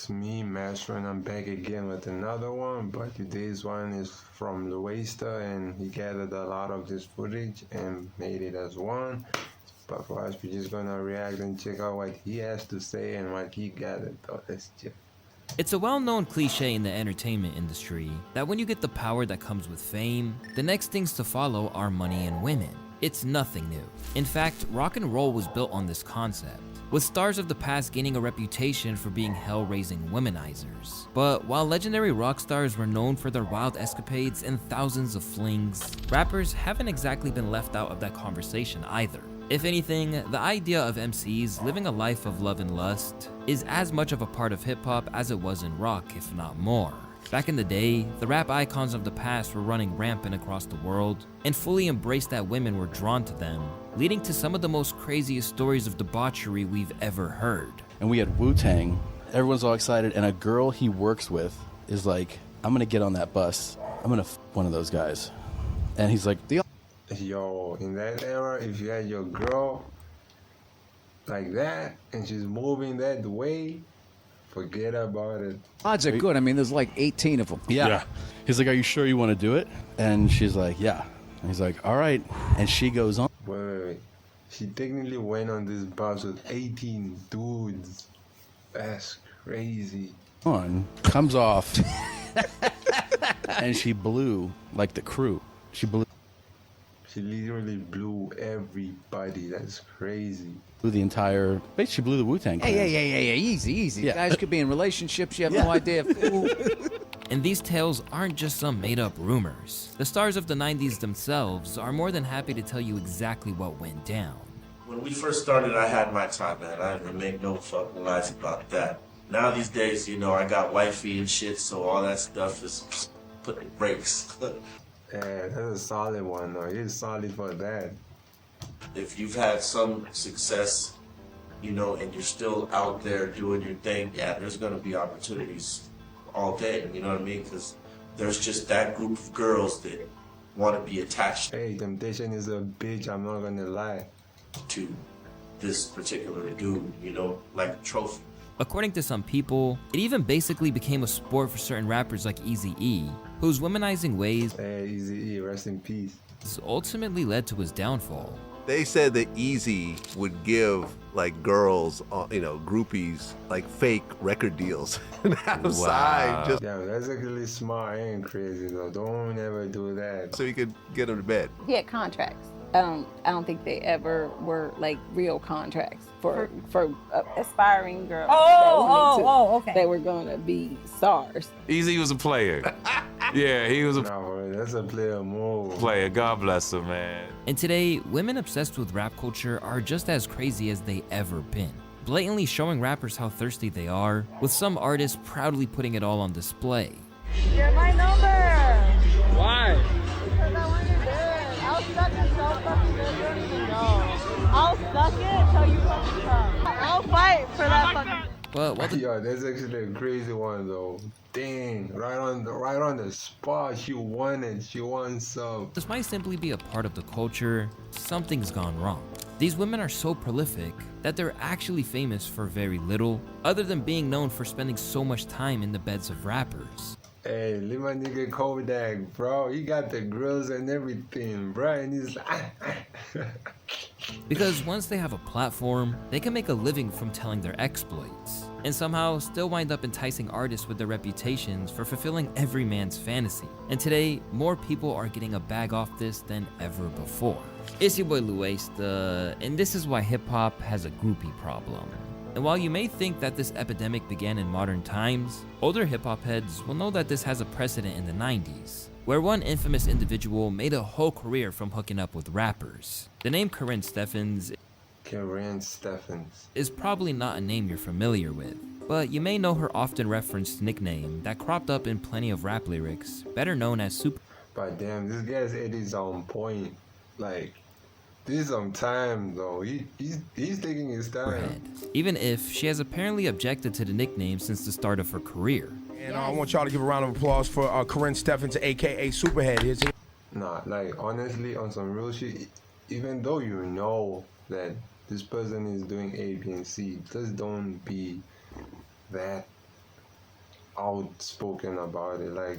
it's me, Master, and I'm back again with another one. But today's one is from Luesta, and he gathered a lot of this footage and made it as one. But for us, we're just gonna react and check out what he has to say and what he gathered. So let's check. It's a well-known cliche in the entertainment industry that when you get the power that comes with fame, the next things to follow are money and women. It's nothing new. In fact, rock and roll was built on this concept, with stars of the past gaining a reputation for being hell-raising womanizers. But while legendary rock stars were known for their wild escapades and thousands of flings, rappers haven't exactly been left out of that conversation either. If anything, the idea of MCs living a life of love and lust is as much of a part of hip-hop as it was in rock, if not more. Back in the day, the rap icons of the past were running rampant across the world and fully embraced that women were drawn to them, leading to some of the most craziest stories of debauchery we've ever heard. And we had Wu-Tang. Everyone's all excited, and a girl he works with is like, I'm gonna get on that bus. I'm gonna f one of those guys. And he's like, Yo, in that era, if you had your girl like that and she's moving that way, forget about it. Odds are good. I mean, there's like 18 of them. yeah. He's like, are you sure you want to do it? And she's like, yeah. And he's like, all right. And she goes on. Wait. She technically went on this bus with 18 dudes. That's crazy. Comes off. And she blew like the crew. She literally blew everybody. That's crazy. blew the entire. Basically, she blew the Wu-Tang. Hey, easy. Yeah. Guys could be in relationships. You have no idea. And these tales aren't just some made-up rumors. The stars of the 90s themselves are more than happy to tell you exactly what went down. When we first started, I had my time, man. I didn't make no fucking lies about that. Now these days, you know, I got wifey and shit, so all that stuff is putting brakes. Yeah, that's a solid one, though. He's solid for that. If you've had some success, you know, and you're still out there doing your thing, yeah, there's gonna be opportunities all day, you know what I mean? Because there's just that group of girls that want to be attached Hey, temptation is a bitch, I'm not gonna lie. to this particular dude, you know, like a trophy. According to some people, it even basically became a sport for certain rappers like Eazy-E, whose womanizing ways Hey, Eazy-E, rest in peace. ultimately led to his downfall. They said that Easy would give like girls, you know, groupies, like fake record deals and have signed just Yeah, that's actually smart and crazy, though. Don't ever do that. so you could get them to bed. He had contracts. I don't think they ever were like real contracts for aspiring girls. Okay. They were gonna be stars. Easy was a player. Yeah, he was a No, that's a player move. player. God bless him, man. And today, women obsessed with rap culture are just as crazy as they ever been, blatantly showing rappers how thirsty they are, with some artists proudly putting it all on display. Get my number. Why? Because I want your bed. I'll suck it so fucking good. You don't even know. I'll suck it until you fucking come. I'll fight for that fucking. But while the Yo, that's actually a crazy one, though. Dang, right on the spot, she won it. She won some. this might simply be a part of the culture, something's gone wrong. These women are so prolific that they're actually famous for very little, other than being known for spending so much time in the beds of rappers. Hey, leave my nigga Kodak, bro. He got the grills and everything, bro. And he's like, Because once they have a platform, they can make a living from telling their exploits, and somehow still wind up enticing artists with their reputations for fulfilling every man's fantasy. And today, more people are getting a bag off this than ever before. It's your boy Luesta, and this is why hip-hop has a groupie problem. And while you may think that this epidemic began in modern times, older hip-hop heads will know that this has a precedent in the 90s, where one infamous individual made a whole career from hooking up with rappers. The name Corinne Steffens Karen Stephens. is probably not a name you're familiar with, but you may know her often referenced nickname that cropped up in plenty of rap lyrics, better known as Super. But damn, this guy's edit's on point. Like, this is on time, though. He's taking his time. Head, even if she has apparently objected to the nickname since the start of her career. And I want y'all to give a round of applause for Corinne Steffens, aka Superhead. Here's it. Nah, like, honestly, on some real shit, even though you know that this person is doing A, B, and C, just don't be that outspoken about it. Like,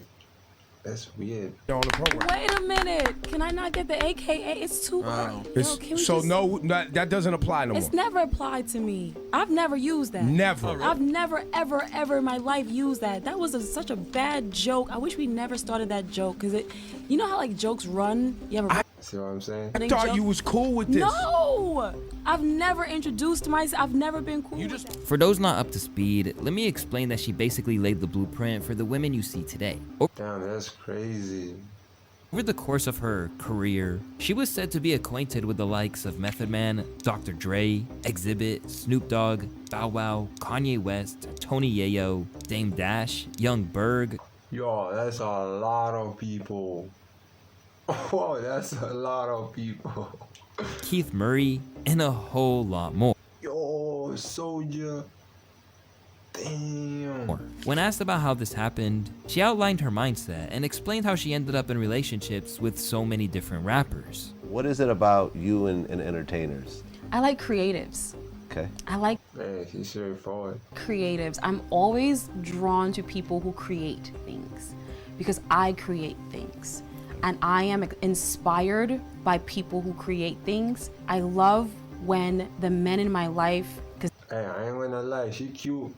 that's weird. On the program. Wait a minute. Can I not get the AKA? It's too early. Yo, can we So just- no, that doesn't apply no more. It's never applied to me. I've never used that. Never. I've never, ever in my life used that. That was such a bad joke. I wish we never started that joke because you know how like jokes run? You ever See what I'm saying? I thought you was cool with this. No! I've never introduced myself. I've never been cool. For those not up to speed, let me explain that she basically laid the blueprint for the women you see today. Damn, that's crazy. Over the course of her career, she was said to be acquainted with the likes of Method Man, Dr. Dre, Exhibit, Snoop Dogg, Bow Wow, Kanye West, Tony Yayo, Dame Dash, Young Berg. Yo, that's a lot of people. Whoa, that's a lot of people. Keith Murray, and a whole lot more. Yo, Soldier. Damn. When asked about how this happened, she outlined her mindset and explained how she ended up in relationships with so many different rappers. What is it about you and entertainers? I like creatives. Okay. I like Man, she's straightforward. creatives. I'm always drawn to people who create things because I create things. And I am inspired by people who create things. I love when the men in my life, because Hey, I ain't gonna lie, she cute.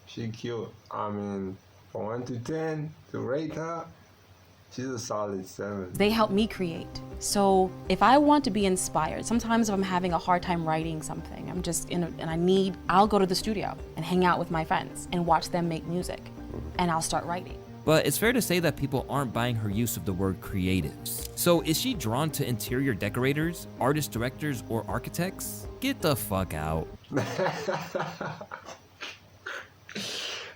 She cute. I mean, from 1 to 10, to rate her, she's a solid 7. they help me create. So if I want to be inspired, sometimes if I'm having a hard time writing something, I'm just I'll go to the studio and hang out with my friends and watch them make music, and I'll start writing. But it's fair to say that people aren't buying her use of the word creatives. So is she drawn to interior decorators, artist directors, or architects? Get the fuck out.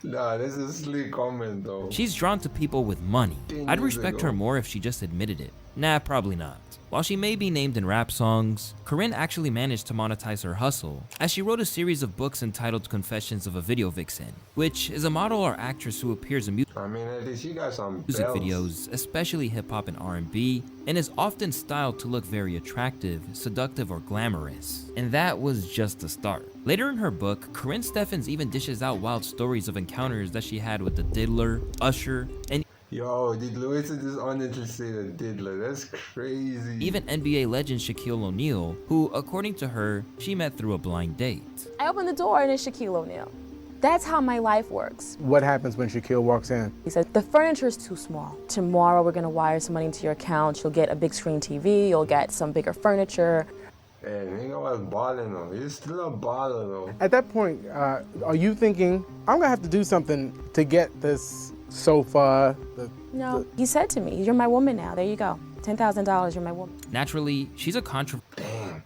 Nah, this is a slick comment though. She's drawn to people with money. 10 I'd years respect ago. her more if she just admitted it. Nah, probably not. While she may be named in rap songs, Corinne actually managed to monetize her hustle, as she wrote a series of books entitled Confessions of a Video Vixen, which is a model or actress who appears in I mean, at least she got some music bells. videos, especially hip-hop and R&B, and is often styled to look very attractive, seductive, or glamorous. And that was just the start. Later in her book, Corinne Steffens even dishes out wild stories of encounters that she had with the Diddler, Usher, and Yo, did Louis just honestly say the diddler? That's crazy. even NBA legend Shaquille O'Neal, who, according to her, she met through a blind date. I opened the door and it's Shaquille O'Neal. That's how my life works. What happens when Shaquille walks in? He said, the furniture is too small. Tomorrow we're gonna wire some money into your account. You'll get a big screen TV, you'll get some bigger furniture. Hey, nigga was balling though. He's still a baller though. At that point, are you thinking, I'm gonna have to do something to get this sofa? No, he said to me, you're my woman now, there you go. $10,000, you're my woman. Naturally, she's a Damn.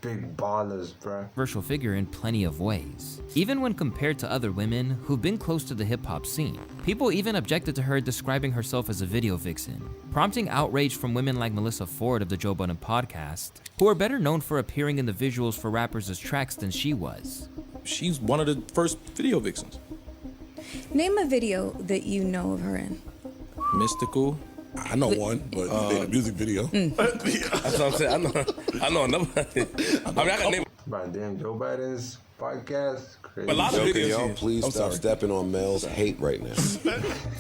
Big ballers, bruh. controversial figure in plenty of ways. Even when compared to other women who've been close to the hip-hop scene, people even objected to her describing herself as a video vixen, prompting outrage from women like Melissa Ford of the Joe Budden podcast, who are better known for appearing in the visuals for rappers' tracks than she was. She's one of the first video vixens. Name a video that you know of her in. Mystical. I know one, but they made a music video. That's what I'm saying. I know another. I mean, I got name. But damn, Joe Biden's podcast, crazy. A lot of videos. Y'all please stop stepping on Mel's hate right now.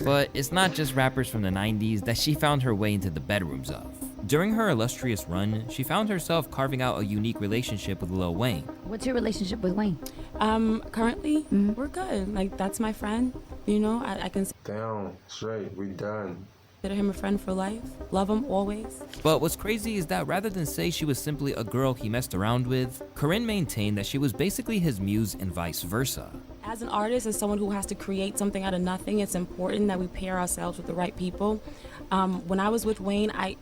But it's not just rappers from the 90s that she found her way into the bedrooms of. During her illustrious run, she found herself carving out a unique relationship with Lil Wayne. What's your relationship with Wayne? Currently, we're good. Like, that's my friend, you know, I can Down, straight, we done. consider him a friend for life. Love him always. But what's crazy is that rather than say she was simply a girl he messed around with, Corinne maintained that she was basically his muse and vice versa. As an artist, as someone who has to create something out of nothing, it's important that we pair ourselves with the right people. When I was with Wayne, I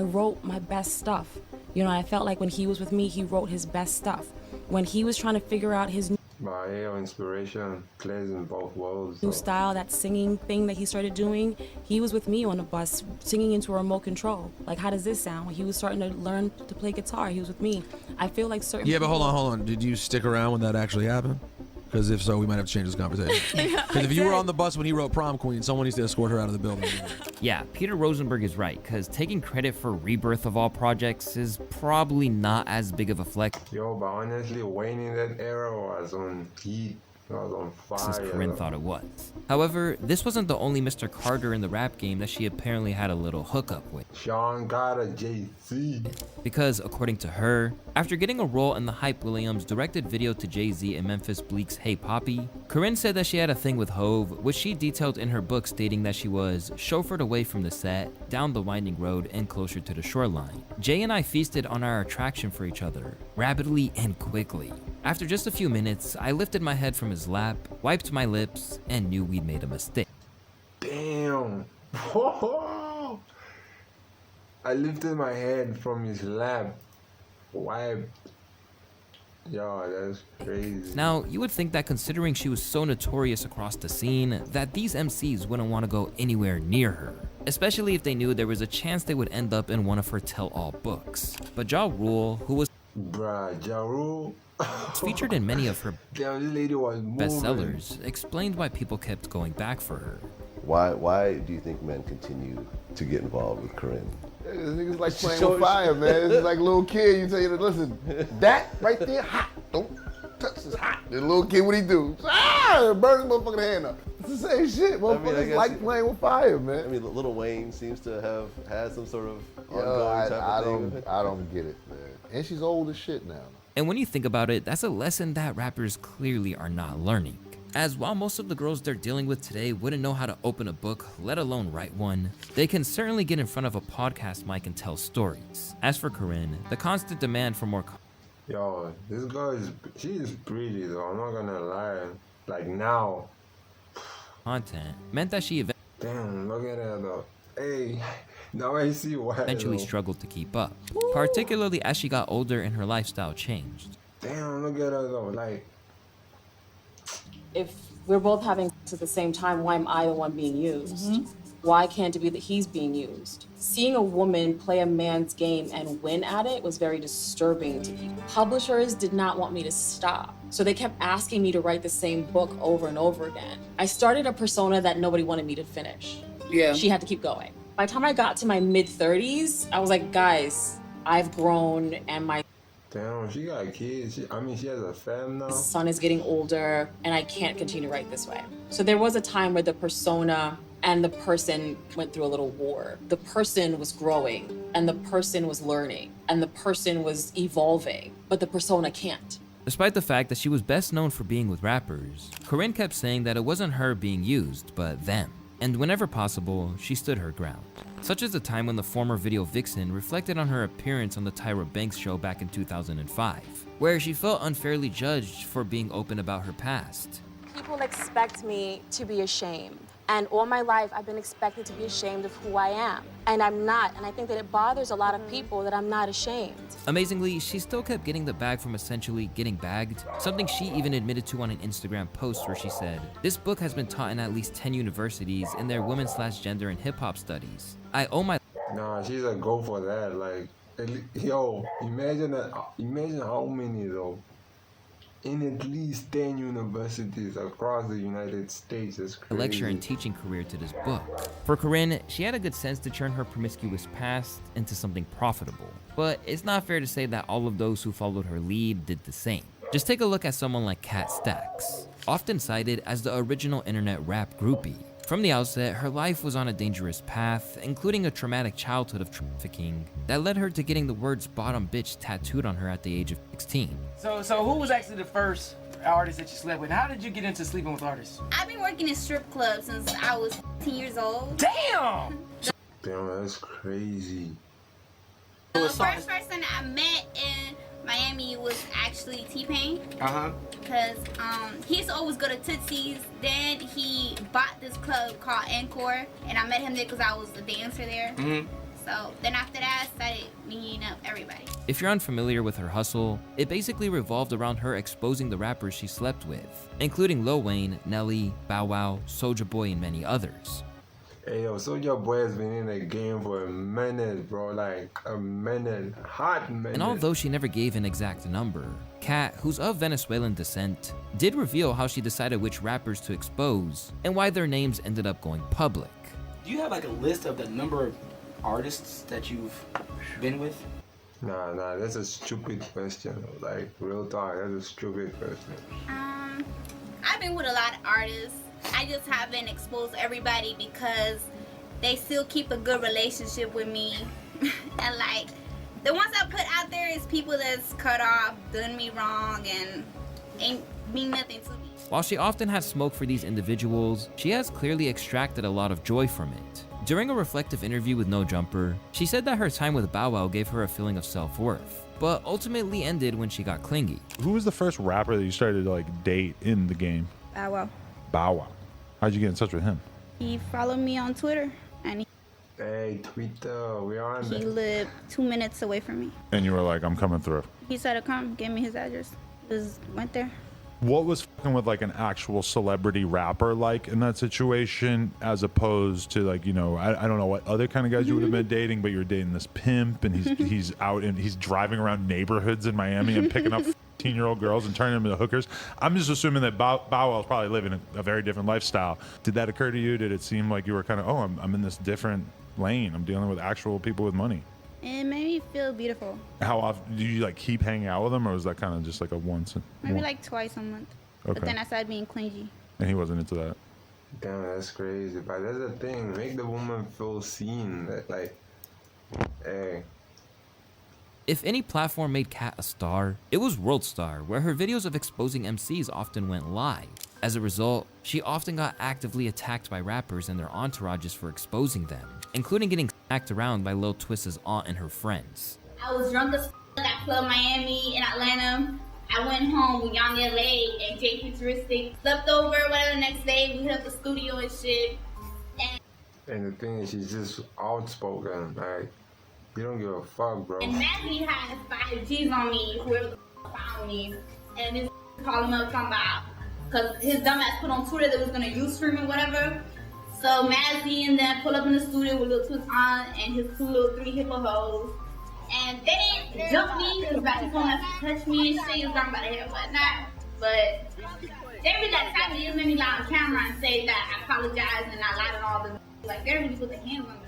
wrote my best stuff. You know, I felt like when he was with me, he wrote his best stuff. When he was trying to figure out his But yeah, inspiration plays in both worlds. new so. style, that singing thing that he started doing, he was with me on the bus singing into a remote control. Like, how does this sound? When he was starting to learn to play guitar, he was with me. I feel like certain Yeah, but hold on. Did you stick around when that actually happened? Because if so, we might have to change this conversation. Because if you were on the bus when he wrote Prom Queen, someone needs to escort her out of the building. Yeah, Peter Rosenberg is right, because taking credit for Rebirth of all projects is probably not as big of a flex. Yo, but honestly, Wayne in that era was on heat. It was on as fire. Corinne thought it was. However, this wasn't the only Mr. Carter in the rap game that she apparently had a little hookup with. Sean Carter, Jay-Z. Because, according to her, after getting a role in the Hype Williams directed video to Jay-Z and Memphis Bleek's Hey Poppy, Corinne said that she had a thing with Hove, which she detailed in her book, stating that she was chauffeured away from the set, down the winding road, and closer to the shoreline. Jay and I feasted on our attraction for each other, rapidly and quickly. After just a few minutes, I lifted my head from his lap, wiped my lips, and knew we'd made a mistake. Damn. I lifted my head from his lap, wiped. Yo, that's crazy. Now, you would think that considering she was so notorious across the scene, that these MCs wouldn't want to go anywhere near her, especially if they knew there was a chance they would end up in one of her tell-all books. But Ja Rule, who was Ja Rule featured in many of her Damn, this lady was bestsellers, explained why people kept going back for her. Why do you think men continue to get involved with Corinne? Niggas like playing with fire, man. It's like a little kid. You tell you to listen. That right there, hot. Don't touch this hot. The little kid, what he do? Burn his motherfucking hand up. It's the same shit. Motherfuckers like playing with fire, man. I mean, Lil Wayne seems to have had some sort of I don't get it, man. And she's old as shit now. And when you think about it, that's a lesson that rappers clearly are not learning. As while most of the girls they're dealing with today wouldn't know how to open a book, let alone write one, they can certainly get in front of a podcast mic and tell stories. As for Corinne, the constant demand for more Yo, this girl she is pretty though, I'm not gonna lie. Like now. content meant that she Damn, look at her though. Hey, now I see why. eventually though. struggled to keep up, particularly as she got older and her lifestyle changed. Damn, look at her though, like. If we're both having sex at the same time, why am I the one being used? Why can't it be that he's being used? Seeing a woman play a man's game and win at it was very disturbing to me. Publishers did not want me to stop, so they kept asking me to write the same book over and over again. I started a persona that nobody wanted me to finish. Yeah. She had to keep going. By the time I got to my mid-30s, I was like, guys, I've grown and my Damn, she got kids. She has a fam now. son is getting older and I can't continue to write this way. So there was a time where the persona and the person went through a little war. The person was growing and the person was learning and the person was evolving, but the persona can't. Despite the fact that she was best known for being with rappers, Corinne kept saying that it wasn't her being used, but them. And whenever possible, she stood her ground. Such as the time when the former video vixen reflected on her appearance on the Tyra Banks show back in 2005, where she felt unfairly judged for being open about her past. People expect me to be ashamed. And all my life, I've been expected to be ashamed of who I am. And I'm not. And I think that it bothers a lot of people that I'm not ashamed. Amazingly, she still kept getting the bag from essentially getting bagged, something she even admitted to on an Instagram post where she said, "This book has been taught in at least 10 universities in their women/gender and hip-hop studies. I owe my..." Nah, she's a go for that. Like, yo, imagine how many though. In at least 10 universities across the United States. Is crazy. lecture and teaching career to this book. For Corinne, she had a good sense to turn her promiscuous past into something profitable. But it's not fair to say that all of those who followed her lead did the same. Just take a look at someone like Kat Stacks, often cited as the original internet rap groupie. From the outset, her life was on a dangerous path, including a traumatic childhood of trafficking that led her to getting the words bottom bitch tattooed on her at the age of 16. So who was actually the first artist that you slept with? How did you get into sleeping with artists? I've been working in strip clubs since I was 10 years old. Damn! Damn, that's crazy. The first person I met in Miami was actually T-Pain. Because he used to always go to Tootsie's. Then he bought this club called Encore, and I met him there because I was a dancer there. So then after that, I started meeting up everybody. If you're unfamiliar with her hustle, it basically revolved around her exposing the rappers she slept with, including Lil Wayne, Nelly, Bow Wow, Soulja Boy, and many others. Hey yo, Soulja Boy has been in the game for a minute, bro. Like a minute, hot minute. And although she never gave an exact number, Kat, who's of Venezuelan descent, did reveal how she decided which rappers to expose and why their names ended up going public. Do you have like a list of the number of artists that you've been with? Nah, that's a stupid question. Like real talk, that's a stupid question. I've I've been with a lot of artists. I just haven't exposed everybody because they still keep a good relationship with me. And like, the ones I put out there is people that's cut off, done me wrong, and ain't mean nothing to me. While she often has smoke for these individuals, she has clearly extracted a lot of joy from it. During a reflective interview with No Jumper, she said that her time with Bow Wow gave her a feeling of self-worth, but ultimately ended when she got clingy. Who was the first rapper that you started to like date in the game? Bow Wow. Bow Wow. How'd you get in touch with him? He followed me on Twitter, and Hey, Twitter, we on he there. lived 2 minutes away from me. And you were like, I'm coming through. He said to come, gave me his address. Just went there. What was fucking with like an actual celebrity rapper like in that situation, as opposed to like, you know, I don't know what other kind of guys you would have been dating, but you're dating this pimp and he's out and he's driving around neighborhoods in Miami and picking up 15-year-old girls and turning them into hookers. I'm just assuming that Bow Wow's probably living a very different lifestyle. Did that occur to you? Did it seem like you were kind of, oh, I'm in this different lane. I'm dealing with actual people with money. It made me feel beautiful. How often do you like keep hanging out with him, or was that kind of just like a once? Maybe like twice a month. Okay. But then I started being clingy. And he wasn't into that. Damn, that's crazy. But that's the thing. Make the woman feel seen. That like, hey. If any platform made Kat a star, it was World Star, where her videos of exposing MCs often went live. As a result, she often got actively attacked by rappers and their entourages for exposing them, including getting smacked around by Lil Twist's aunt and her friends. I was drunk as at Club Miami in Atlanta. I went home with Young LA and Jay Futuristic. Slept over, whatever, the next day. We hit up the studio and shit. And the thing is, she's just outspoken. Like, you don't give a fuck, bro. And Maggie had 5 G's on me, whoever the found me. And this called him up talking about, because his dumbass put on Twitter that was going to use stream or whatever. So Mazzy and then pull up in the studio with Lil Twist on and his 2 little 3 hippo hoes. And they didn't jump me because Ratchet phone has to touch me and shit. He was talking about it and whatnot. But they really got tired of me. It made me lie on camera and say that I apologized and I lied on all the, like, they really put their hands on me.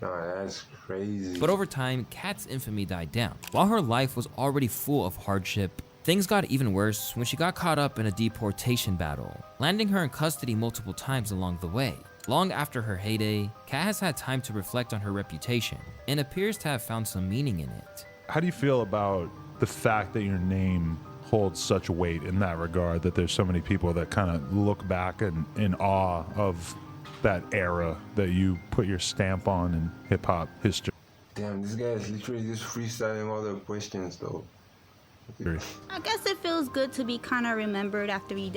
No, that's crazy. But over time, Kat's infamy died down. While her life was already full of hardship, things got even worse when she got caught up in a deportation battle, landing her in custody multiple times along the way. Long after her heyday, Kat has had time to reflect on her reputation and appears to have found some meaning in it. How do you feel about the fact that your name holds such weight in that regard, that there's so many people that kind of look back in awe of that era that you put your stamp on in hip-hop history? Damn, this guy is literally just freestyling all the questions, though. I guess it feels good to be kind of remembered after you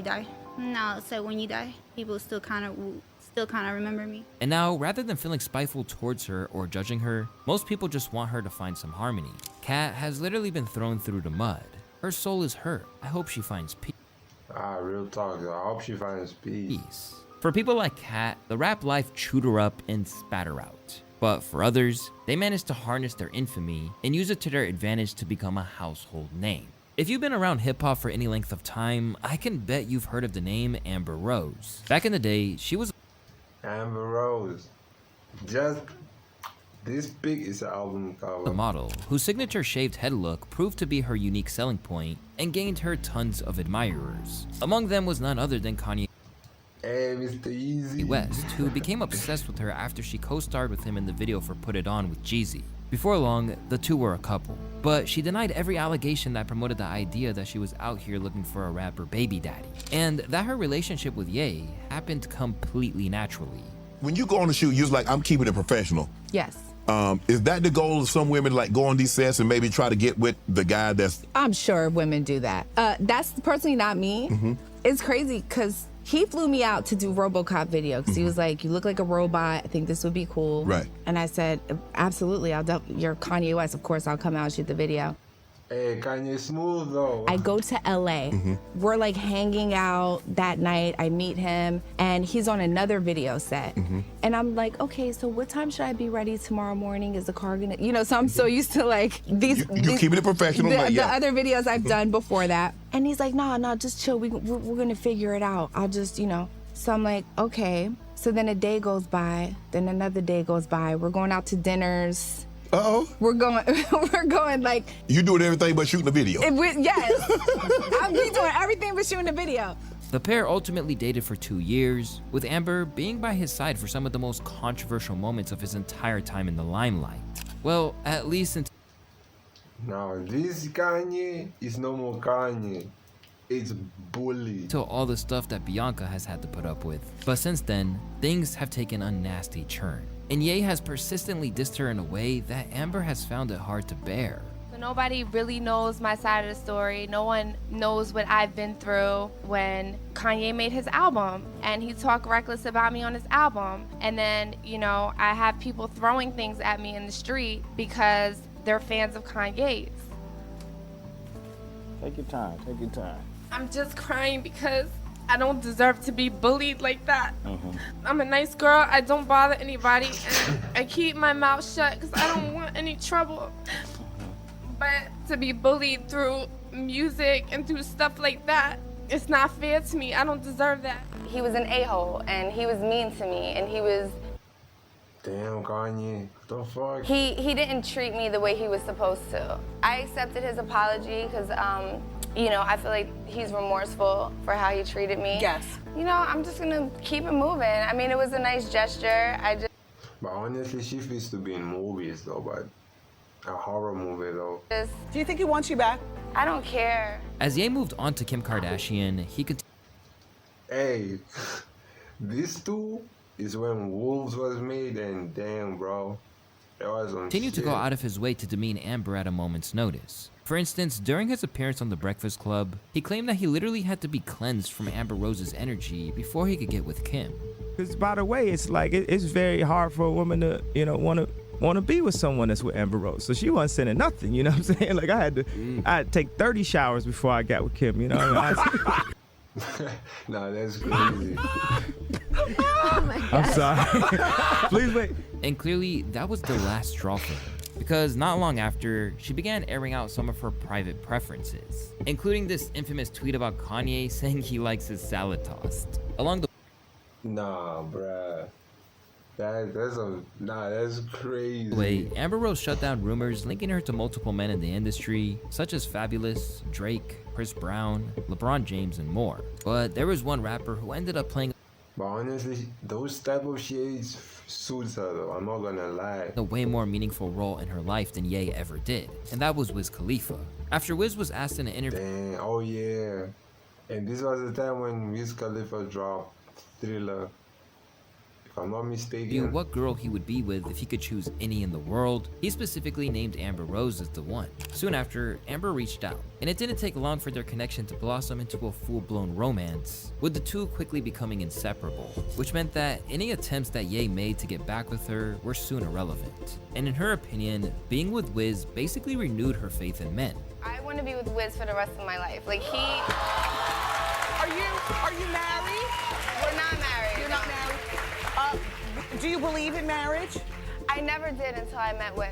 die. No, so when you die, people still kind of remember me. And now, rather than feeling spiteful towards her or judging her, most people just want her to find some harmony. Kat has literally been thrown through the mud. Her soul is hurt. I hope she finds peace. Real talk. I hope she finds peace. For people like Kat, the rap life chewed her up and spat her out. But for others, they managed to harness their infamy and use it to their advantage to become a household name. If you've been around hip-hop for any length of time, I can bet you've heard of the name Amber Rose. Back in the day, she was Amber Rose. Just this big is an album cover. a model whose signature shaved head look proved to be her unique selling point and gained her tons of admirers. Among them was none other than Kanye Mr. Easy West, who became obsessed with her after she co-starred with him in the video for Put It On with Jeezy. Before long, the two were a couple, but she denied every allegation that promoted the idea that she was out here looking for a rapper baby daddy, and that her relationship with Ye happened completely naturally. When you go on the shoot, you're like, I'm keeping it professional. Yes. Is that the goal of some women, like go on these sets and maybe try to get with the guy that's... I'm sure women do that. That's personally not me. Mm-hmm. It's crazy because he flew me out to do RoboCop video because he was like, you look like a robot. I think this would be cool. Right. And I said, absolutely. You're Kanye West. Of course, I'll come out and shoot the video. Hey, Kanye smooth though. I go to LA. We're like hanging out that night. I meet him and he's on another video set. And I'm like, okay, so what time should I be ready tomorrow morning? Is the car gonna, so I'm so used to like these. You keeping it professional, the other videos I've done before that. And he's like, no, just chill. We're gonna figure it out. I'll just, So I'm like, okay. So then a day goes by, then another day goes by. We're going out to dinners. Uh-oh. We're going like... You doing everything but shooting the video. Yes. I'm doing everything but shooting the video. The pair ultimately dated for 2 years, with Amber being by his side for some of the most controversial moments of his entire time in the limelight. Well, at least until Now this Kanye is no more Kanye. It's bully. all the stuff that Bianca has had to put up with. But since then, things have taken a nasty turn. And Ye has persistently dissed her in a way that Amber has found it hard to bear. Nobody really knows my side of the story. No one knows what I've been through. When Kanye made his album and he talked reckless about me on his album, and then, you know, I have people throwing things at me in the street because they're fans of Kanye's. Take your time, take your time. I'm just crying because I don't deserve to be bullied like that. I'm a nice girl, I don't bother anybody, and I keep my mouth shut because I don't want any trouble. But to be bullied through music and through stuff like that, it's not fair to me. I don't deserve that. He was an a-hole, and he was mean to me, and he was... Damn, Kanye, what the fuck? He didn't treat me the way he was supposed to. I accepted his apology because, you know, I feel like he's remorseful for how he treated me. Yes. You know, I'm just gonna keep it moving. I mean, it was a nice gesture. But honestly, she fits to be in movies though, but a horror movie though. Do you think he wants you back? I don't care. As Ye moved on to Kim Kardashian, he could. Hey, this two is when Wolves was made, and damn, bro, it was on continued to go out of his way to demean Amber at a moment's notice. For instance, during his appearance on The Breakfast Club, he claimed that he literally had to be cleansed from Amber Rose's energy before he could get with Kim. Because by the way, it's like it's very hard for a woman to, you know, want to be with someone that's with Amber Rose. So she wasn't sending nothing, you know what I'm saying? Like I had to take 30 showers before I got with Kim, you know? Nah, that's crazy. I'm sorry. Please wait. And clearly, that was the last straw for her. Because not long after, she began airing out some of her private preferences, including this infamous tweet about Kanye saying he likes his salad tossed. Along the Nah, bruh. That's crazy. way, Amber Rose shut down rumors linking her to multiple men in the industry, such as Fabulous, Drake, Chris Brown, LeBron James, and more. But there was one rapper who ended up playing But honestly, those type of shades suits her though, I'm not gonna lie. a way more meaningful role in her life than Ye ever did, and that was Wiz Khalifa. After Wiz was asked in an interview, Damn, oh yeah. And this was the time when Wiz Khalifa dropped Thriller. If I'm not mistaken. what girl he would be with if he could choose any in the world, he specifically named Amber Rose as the one. Soon after, Amber reached out, and it didn't take long for their connection to blossom into a full-blown romance, with the two quickly becoming inseparable, which meant that any attempts that Ye made to get back with her were soon irrelevant. And in her opinion, being with Wiz basically renewed her faith in men. I want to be with Wiz for the rest of my life. Like Are you married? We're not married. You're not married? Do you believe in marriage? I never did until I met Wiz.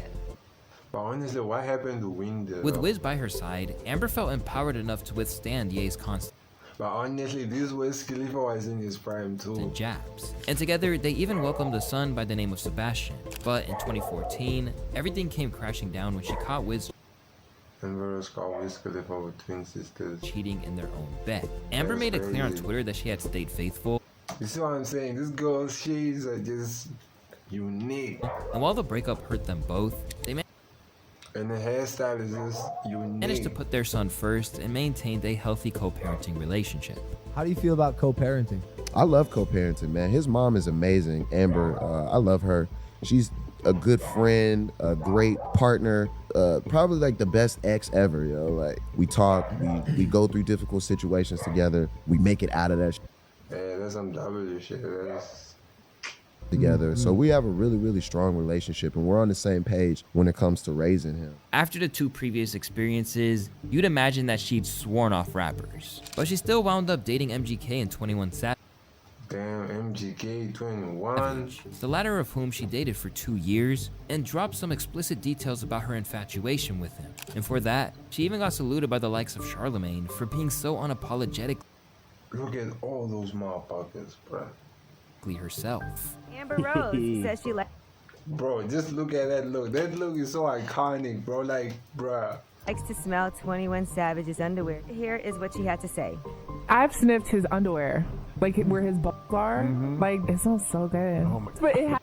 But honestly, what happened to Wind? With Wiz by her side, Amber felt empowered enough to withstand Ye's constant But honestly, this Wiz Khalifa was in his prime too. jabs. And together, they even welcomed a son by the name of Sebastian. But in 2014, everything came crashing down when she caught Wiz Amber was caught Wiz Khalifa with twin sisters cheating in their own bed. Amber That's made it clear on crazy. Twitter that she had stayed faithful. You see what I'm saying? This girl's shades are just unique. And while the breakup hurt them both, they And the hairstyle is just unique. managed to put their son first and maintained a healthy co-parenting relationship. How do you feel about co-parenting? I love co-parenting, man. His mom is amazing, Amber. I love her. She's a good friend, a great partner, probably like the best ex ever, yo. Like we talk, we go through difficult situations together, we make it out of that Yeah, that's some W shit. That's together. So we have a really, really strong relationship, and we're on the same page when it comes to raising him. After the two previous experiences, you'd imagine that she'd sworn off rappers. But she still wound up dating MGK and 21 Savage. damn MGK 21. The latter of whom she dated for 2 years and dropped some explicit details about her infatuation with him. And for that, she even got saluted by the likes of Charlemagne for being so unapologetic. Look at all those motherfuckers, bro. Herself. Amber Rose says she Bro, just look at that look. That look is so iconic, bro. Like, bruh. likes to smell 21 Savage's underwear. Here is what she had to say. I've sniffed his underwear, like where his balls are. Like it smells so good. But it has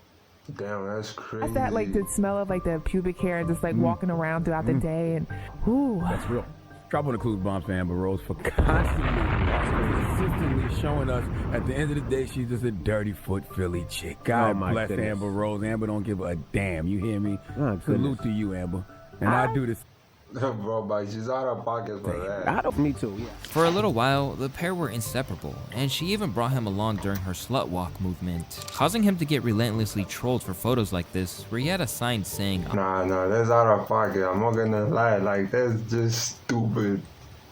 Damn, that's crazy. that like the smell of like the pubic hair and just like walking around throughout the day and ooh. That's real. Drop on the clues bomb for Amber Rose for consistently showing us at the end of the day she's just a dirty foot Philly chick. God bless Amber Rose. Amber don't give a damn. You hear me? Salute to you, Amber. And I do this. Bro, but she's out of pocket for that. Me too, yeah. For a little while, the pair were inseparable, and she even brought him along during her slut walk movement, causing him to get relentlessly trolled for photos like this, where he had a sign saying, Nah, that's out of pocket. I'm not gonna lie, like, that's just stupid.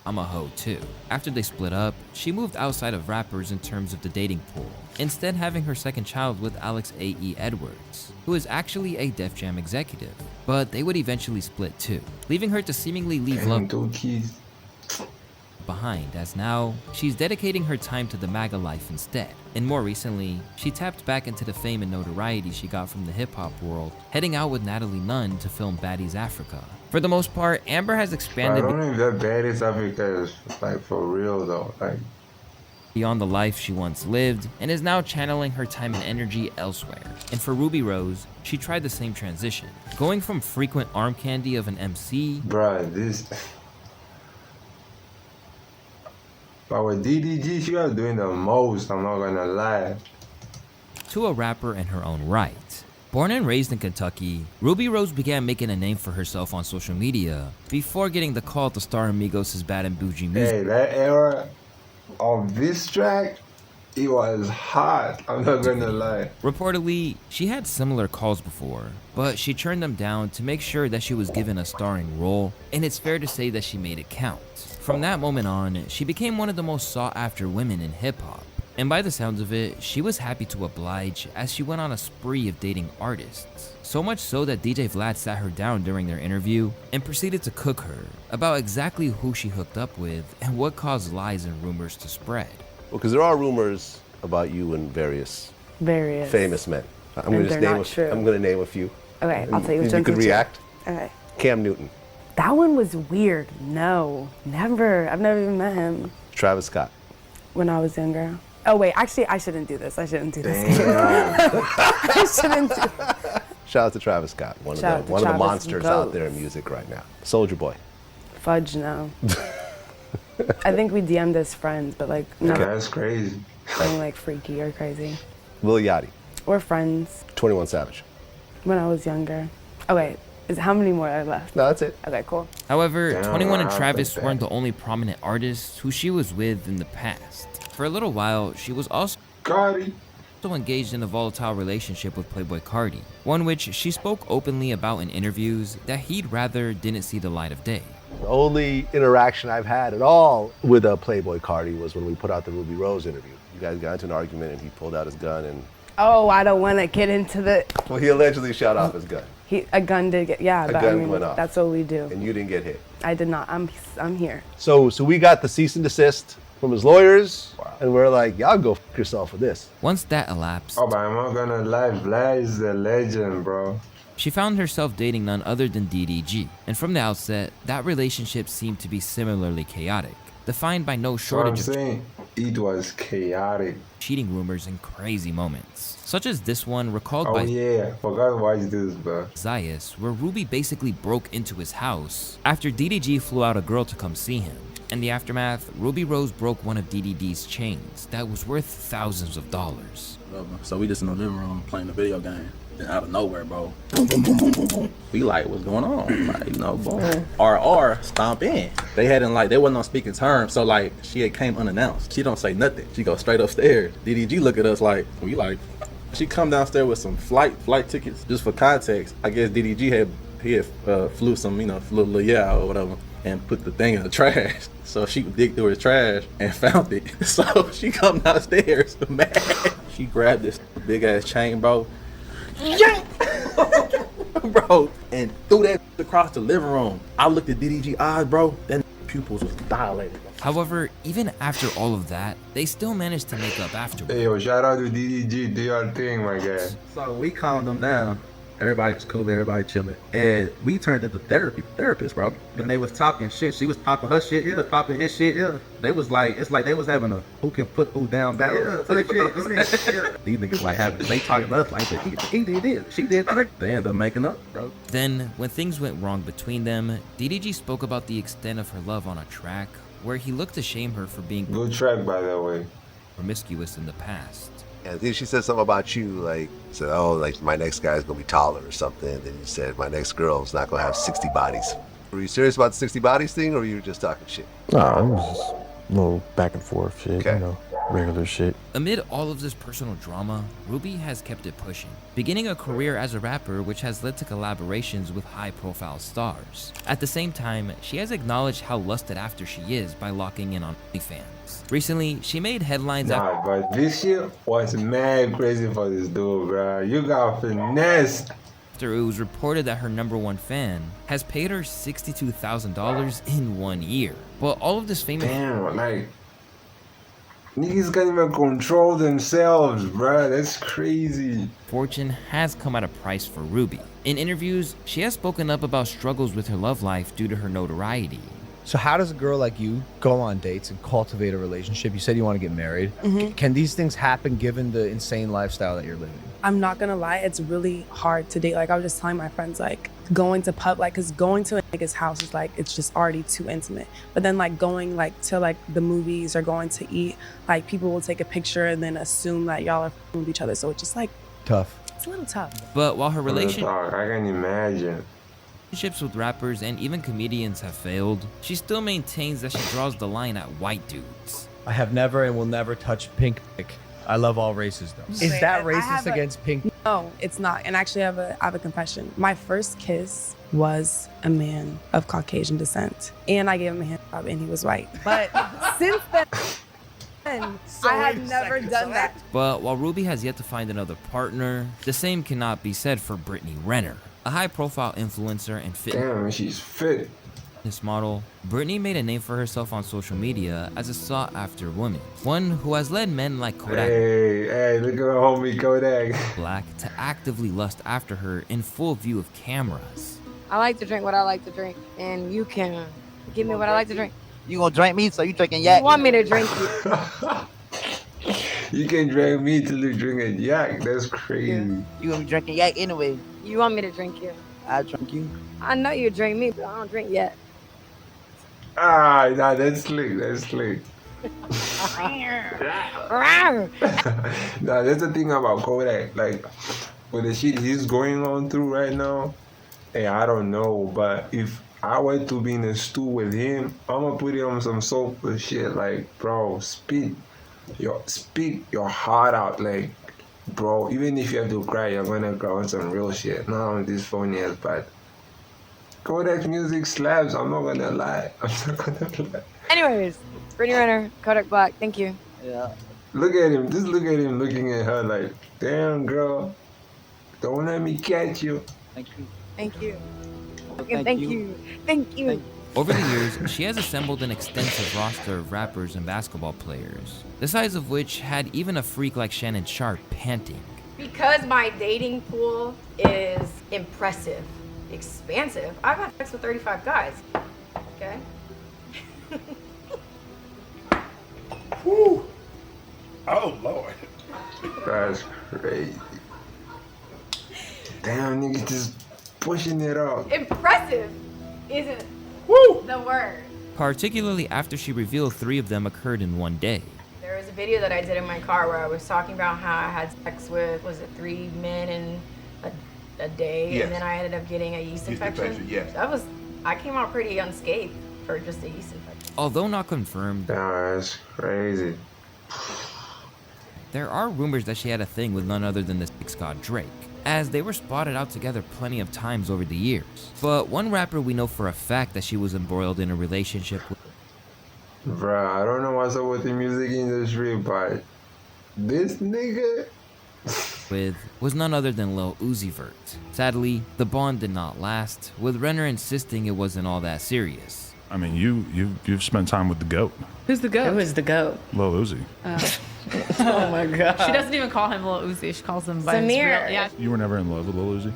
I'm a hoe too. After they split up, she moved outside of rappers in terms of the dating pool, instead having her second child with Alex A.E. Edwards, who is actually a Def Jam executive. But they would eventually split too, leaving her to seemingly leave love behind, as now she's dedicating her time to the MAGA life instead. And more recently, she tapped back into the fame and notoriety she got from the hip-hop world, heading out with Natalie Nunn to film Baddies Africa. For the most part, Amber has expanded. I don't know if that Baddies Africa is like for real though, like beyond the life she once lived, and is now channeling her time and energy elsewhere. And for Ruby Rose, she tried the same transition, going from frequent arm candy of an MC. Bruh, this. But with DDG, she was doing the most, I'm not gonna lie. To a rapper in her own right. Born and raised in Kentucky, Ruby Rose began making a name for herself on social media before getting the call to star in Migos' Bad and Bougie music. Hey, that era of this track, it was hot, I'm not gonna lie. Reportedly, she had similar calls before, but she turned them down to make sure that she was given a starring role, and it's fair to say that she made it count. From that moment on, she became one of the most sought after women in hip-hop. And by the sounds of it, she was happy to oblige as she went on a spree of dating artists. So much so that DJ Vlad sat her down during their interview and proceeded to cook her about exactly who she hooked up with and what caused lies and rumors to spread. Well, because there are rumors about you and various famous men. I'm going to name a few. Okay, I'll tell you which one. You could react. Okay. Cam Newton. That one was weird. No, never. I've never even met him. Travis Scott. When I was younger. Oh wait, actually, I shouldn't do this. I shouldn't do this. I shouldn't do. Shout out to Travis Scott, one of the monsters out there in music right now. Soulja Boy. Fudge, no. I think we DM'd as friends, but like no. That's crazy. Nothing like freaky or crazy. Lil Yachty. We're friends. 21 Savage. When I was younger. Oh wait, how many more are left? No, that's it. Okay, cool. However, 21 and Travis weren't the only prominent artists who she was with in the past. For a little while, she was also engaged in a volatile relationship with Playboy Cardi, one which she spoke openly about in interviews that he'd rather didn't see the light of day. The only interaction I've had at all with a Playboy Cardi was when we put out the Ruby Rose interview. You guys got into an argument and he pulled out his gun and... Oh, I don't want to get into the... Well, he allegedly shot off his gun. A gun did get... Yeah, a gun went off. That's what we do. And you didn't get hit. I did not. I'm here. So we got the cease and desist from his lawyers, and we're like, y'all go f yourself with this. Once that elapsed... Oh, but I'm not gonna lie, Vlad is a legend, bro. She found herself dating none other than DDG, and from the outset, that relationship seemed to be similarly chaotic, defined by no shortage of... It was chaotic. Cheating rumors and crazy moments, such as this one recalled by... Oh yeah, forgot to watch this, bro. Zayas, where Ruby basically broke into his house after DDG flew out a girl to come see him. In the aftermath, Ruby Rose broke one of DDD's chains that was worth thousands of dollars. So we just in the living room playing the video game. Then out of nowhere, bro, we like, what's going on? Like, you know, boom. RR stomp in. They wasn't on speaking terms, so like she had came unannounced. She don't say nothing. She goes straight upstairs. DDG look at us like, we like, she come downstairs with some flight tickets. Just for context, I guess DDG had flew some, little yeah or whatever, and put the thing in the trash. So she dig through his trash and found it. So she come downstairs mad. She grabbed this big ass chain, bro. Bro, and threw that across the living room. I looked at DDG eyes, bro. That pupils was dilated. However, even after all of that, they still managed to make up afterwards. Hey, yo, shout out to DDG, do your thing, my guy. So we calmed them down, Everybody was cool, everybody chilling. And we turned into therapists, bro. And they was talking shit. She was popping her shit, he was popping his shit, yeah. They was like, it's like they was having a who can put who down battle. Yeah, these niggas like having, they talking to us like, he did this, she did that. They ended up making up, bro. Then, when things went wrong between them, DDG spoke about the extent of her love on a track where he looked to shame her for being good track, by the way, promiscuous in the past. And then she said something about you, like, said, oh, like, my next guy's gonna be taller or something. Then you said, my next girl's not gonna have 60 bodies. Were you serious about the 60 bodies thing, or were you just talking shit? Nah, it was just a little back and forth shit, you know, regular shit. Amid all of this personal drama, Ruby has kept it pushing, beginning a career as a rapper which has led to collaborations with high-profile stars. At the same time, she has acknowledged how lusted after she is by locking in on OnlyFans. Recently, she made headlines but this shit was mad crazy for this dude, bro. You got finessed. After it was reported that her #1 fan has paid her $62,000 in 1 year. But all of this famous... Damn, like... Niggas can't even control themselves, bruh. That's crazy. Fortune has come at a price for Ruby. In interviews, she has spoken up about struggles with her love life due to her notoriety. So how does a girl like you go on dates and cultivate a relationship? You said you want to get married. Can these things happen given the insane lifestyle that you're living? I'm not gonna lie, it's really hard to date. Like I was just telling my friends, like going to pub, like, cause going to a nigga's house is like, it's just already too intimate. But then like going like to like the movies or going to eat, like people will take a picture and then assume that y'all are with each other. So it's just like tough. It's a little tough. But while her relationship... I can imagine. Relationships with rappers and even comedians have failed, she still maintains that she draws the line at white dudes. I have never and will never touch pink dick. I love all races though. Is that racist against pink? No, it's not. And actually I have a confession. My first kiss was a man of Caucasian descent. And I gave him a hand job and he was white. But since then, I have never done that. But while Ruby has yet to find another partner, the same cannot be said for Brittany Renner. A high-profile influencer and she's fit. Fitness model, Brittany made a name for herself on social media as a sought-after woman, one who has led men like Kodak. Hey, look at our homie Kodak Black to actively lust after her in full view of cameras. I like to drink what I like to drink, and you can give me what I like to drink. You gonna drink me, so you drinking yak? You want me to drink you? You can drink me till you drink a yak. That's crazy. Yeah. You gonna be drinking yak anyway. You want me to drink you? I drink you. I know you drink me, but I don't drink yet. Nah, that's slick. That's slick. Nah, that's the thing about Kodak. Like, with the shit he's going on through right now, hey, I don't know, but if I were to be in a stew with him, I'm gonna put him on some soulful shit. Like, bro, speak your heart out. Like, bro, even if you have to cry, you're gonna cry on some real shit. Not on this phony ass, but Kodak's music slaps. I'm not gonna lie. Anyways, Brittany Renner, Kodak Black, thank you. Yeah. Look at him. Just look at him looking at her like, damn, girl, don't let me catch you. Thank you. Thank you. Thank you. Thank you. Over the years, she has assembled an extensive roster of rappers and basketball players, the size of which had even a freak like Shannon Sharp panting. Because my dating pool is impressive, expansive, I've had sex with 35 guys. Okay? Whew. Oh, Lord. That's crazy. Damn, nigga, just pushing it up. Impressive isn't the word. Particularly after she revealed 3 of them occurred in one day. There was a video that I did in my car where I was talking about how I had sex with, was it 3 men in a day? Yes. And then I ended up getting a yeast infection. Yes. I came out pretty unscathed for just a yeast infection. Although not confirmed, that's crazy. There are rumors that she had a thing with none other than the Six God Drake, as they were spotted out together plenty of times over the years. But one rapper we know for a fact that she was embroiled in a relationship with. Bruh, I don't know what's up with the music industry, but this nigga was none other than Lil Uzi Vert. Sadly, the bond did not last, with Renner insisting it wasn't all that serious. I mean, you've spent time with the GOAT. Who's the GOAT? Who is the GOAT? Lil Uzi. Oh my god. She doesn't even call him Lil Uzi. She calls him by his Samir. real. Yeah. You were never in love with Lil Uzi?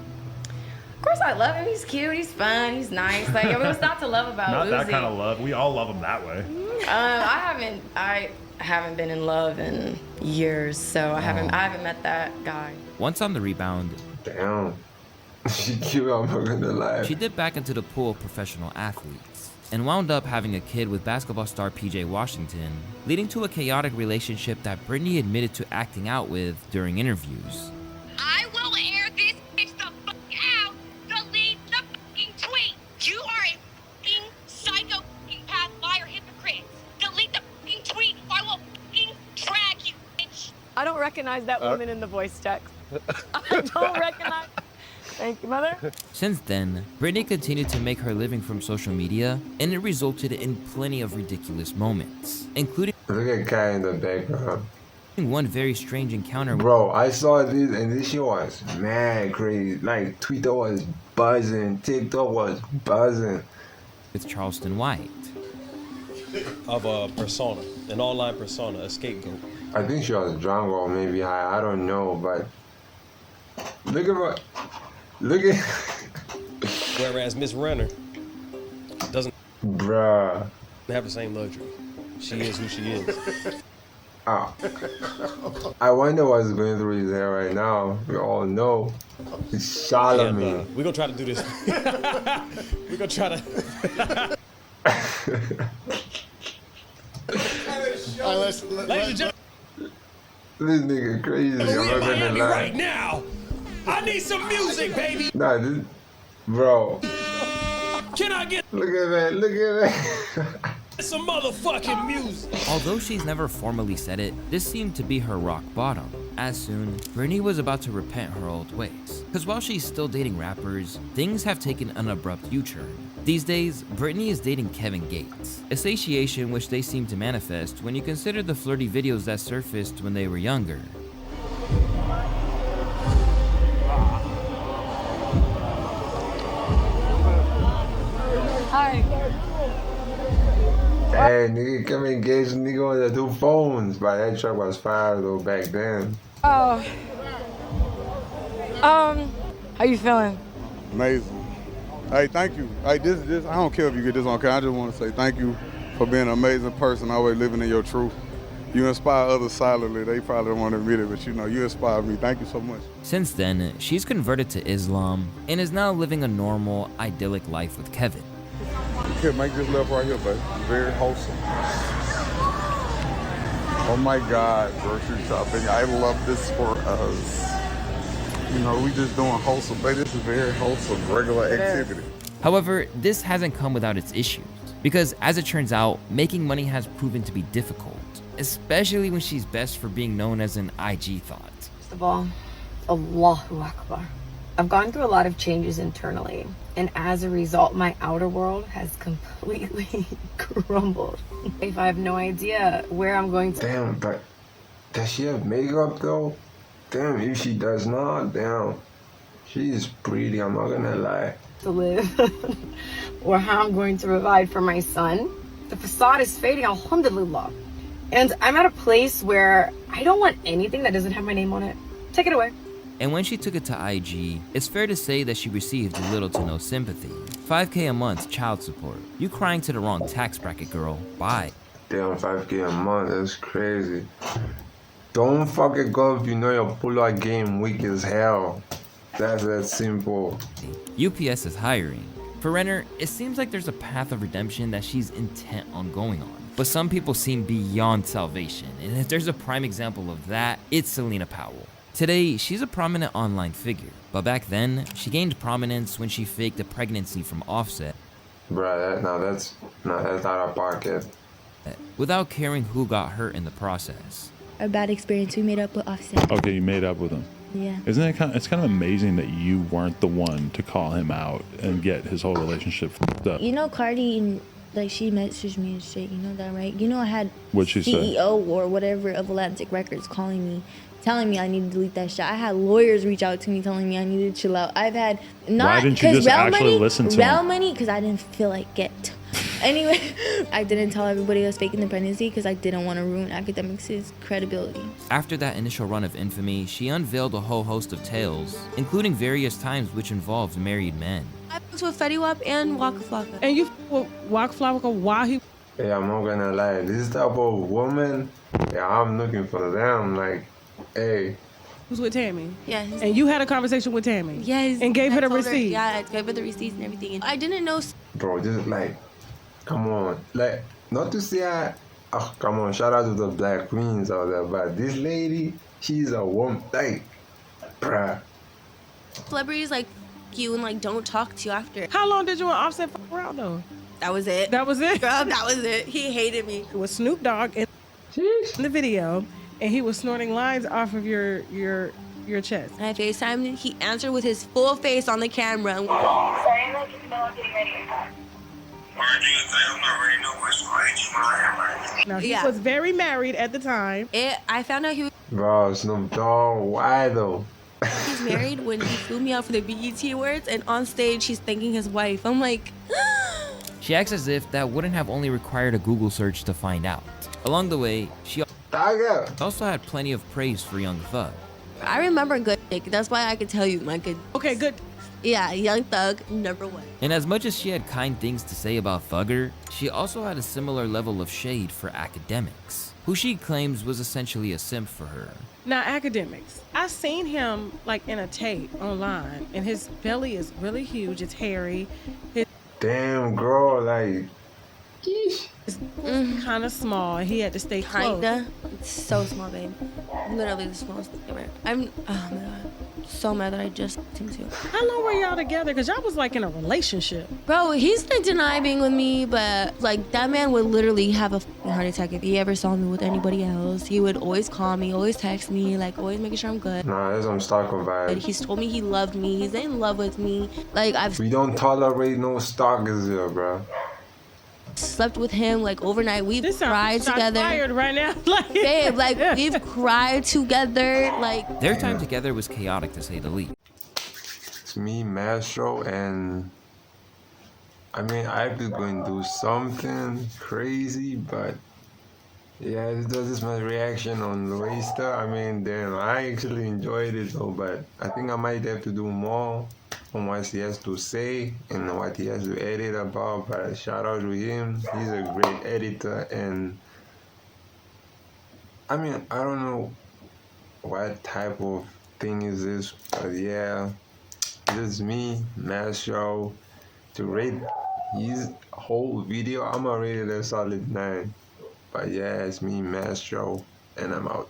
Of course I love him. He's cute. He's fun. He's nice. Like, I mean, what's not to love about Not Uzi? that kind of love. We all love him that way. I haven't been in love in years, so I haven't met that guy. Once on the rebound, damn, she cute. I'm not gonna lie. She dipped back into the pool of professional athletes and wound up having a kid with basketball star PJ Washington, leading to a chaotic relationship that Britney admitted to acting out with during interviews. I will air this bitch the fuck out. Delete the fucking tweet. You are a fucking psycho path liar hypocrite. Delete the fucking tweet or I will fucking drag you, bitch. I don't recognize that woman in the voice text. I don't recognize. Thank you, mother. Since then, Britney continued to make her living from social media, and it resulted in plenty of ridiculous moments, including Look at Kai in the background. one very strange encounter. Bro, I saw this and this shit was mad crazy. Like Twitter was buzzing, TikTok was buzzing. With Charleston White. Of a persona, an online persona, a scapegoat. I think she was drunk or maybe high. I don't know, but look at what. Look at. Whereas Miss Renner doesn't Bruh. have the same luxury. She is who she is. Oh. I wonder what's going through his head right now. We all know. It's Charlamagne. We're gonna try to do this. We're gonna try to. Ladies and gentlemen. This nigga crazy. I'm not gonna lie. Right now, I need some music, baby. Nah, this, bro. Can I get? Look at that. Look at that. Some motherfucking music. Although she's never formally said it, this seemed to be her rock bottom. As soon, Britney was about to repent her old ways. Cause while she's still dating rappers, things have taken an abrupt U-turn. These days, Britney is dating Kevin Gates, a satiation which they seem to manifest when you consider the flirty videos that surfaced when they were younger. Hi. Hey, nigga, come engage nigga on the two phones. But that truck was fire though back then. Oh. How you feeling? Amazing. Hey, thank you. Hey, this I don't care if you get this on camera. I just want to say thank you for being an amazing person, always living in your truth. You inspire others silently. They probably don't want to admit it, but you know, you inspire me. Thank you so much. Since then, she's converted to Islam and is now living a normal, idyllic life with Kevin. Here, make this left right here, baby. Very wholesome. Oh my God, grocery shopping. I love this for us. You know, we just doing wholesome, baby. This is very wholesome, regular activity. However, this hasn't come without its issues, because as it turns out, making money has proven to be difficult, especially when she's best for being known as an IG thought. First of all, Allahu Akbar. I've gone through a lot of changes internally, and as a result, my outer world has completely crumbled. If I have no idea where I'm going to... Damn, but does she have makeup though? Damn, if she does not, damn. She is pretty, I'm not gonna lie. ...to live, or how I'm going to provide for my son. The facade is fading, alhamdulillah. And I'm at a place where I don't want anything that doesn't have my name on it. Take it away. And when she took it to IG, it's fair to say that she received little to no sympathy. $5K a month child support. You crying to the wrong tax bracket, girl. Bye. Damn, $5K a month, that's crazy. Don't fucking go if you know your pull-out game weak as hell. That's that simple. UPS is hiring. For Renner, it seems like there's a path of redemption that she's intent on going on. But some people seem beyond salvation, and if there's a prime example of that, it's Selena Powell. Today, she's a prominent online figure, but back then, she gained prominence when she faked a pregnancy from Offset. Bruh, that's not out of pocket. Without caring who got hurt in the process. A bad experience, we made up with Offset. Okay, you made up with him. Yeah. Isn't it it's kind of amazing that you weren't the one to call him out and get his whole relationship fucked up? You know, Cardi, like, she messaged me and shit, you know that, right? You know, I had What'd she say? CEO or whatever of Atlantic Records calling me, telling me I need to delete that shit. I had lawyers reach out to me telling me I needed to chill out. I've had not Why didn't you just actually listen to Rel him? money, because I didn't feel like it. Anyway, I didn't tell everybody I was faking the pregnancy because I didn't want to ruin Academics' credibility. After that initial run of infamy, she unveiled a whole host of tales, including various times which involved married men. I was with Fetty Wap and Waka Flocka. And you with Waka Flocka while he... Yeah, I'm not gonna lie. This type of woman, yeah, I'm looking for them. Like, hey. was with Tammy. Yes. And you had a conversation with Tammy. Yes. And gave her the told receipt. Yeah, I gave her the receipts and everything. And I didn't know. Bro, just like, come on. Like, not to say come on, shout out to the black queens out there, but this lady, she's a woman. Like, bruh. Celebrities like you and like don't talk to you after. How long did you and Offset fuck around though? That was it. That was it? Girl, that was it. He hated me. It was Snoop Dogg in the video, and he was snorting lines off of your chest. I FaceTimed him. He answered with his full face on the camera. Sorry, I'm not getting ready. Now, he was very married at the time. I found out he was Bro, Snoop Dogg, why though? he's married when he flew me out for the BET Awards, and on stage he's thanking his wife. I'm like, She acts as if that wouldn't have only required a Google search to find out. Along the way, she also had plenty of praise for Young Thug. I remember good dick. That's why I could tell you my good. Okay, good. Yeah, Young Thug, number one. And as much as she had kind things to say about Thugger, she also had a similar level of shade for Academics, who she claims was essentially a simp for her. Now, Academics, I seen him like in a tape online, and his belly is really huge. It's hairy. Damn, girl, like, It's kind of small. He had to stay close. Kinda. It's so small, babe. Literally the smallest thing ever. Oh my god. So mad that I just him too. How long were y'all together? Because y'all was like in a relationship. Bro, he's gonna deny being with me, but like that man would literally have a fucking heart attack if he ever saw me with anybody else. He would always call me, always text me, like always making sure I'm good. Nah, that's some stalker vibes. He's told me he loved me. He's in love with me. Like We don't tolerate no stalkers here, bro. slept with him like overnight. We've This cried sounds together. fired right now. Like, Babe, like we've cried together. Like Their time together was chaotic to say the least. It's me, Mastro, and I mean, I've been going to do something crazy, but yeah, this is my reaction on the Waster. I mean, damn, I actually enjoyed it though, but I think I might have to do more on what he has to say and what he has to edit about. But shout out to him, he's a great editor, and I mean, I don't know what type of thing is this, but yeah, this is me, Mastro. To rate his whole video, I'm gonna rate it a solid 9. But yeah, it's me, Mastro, and I'm out.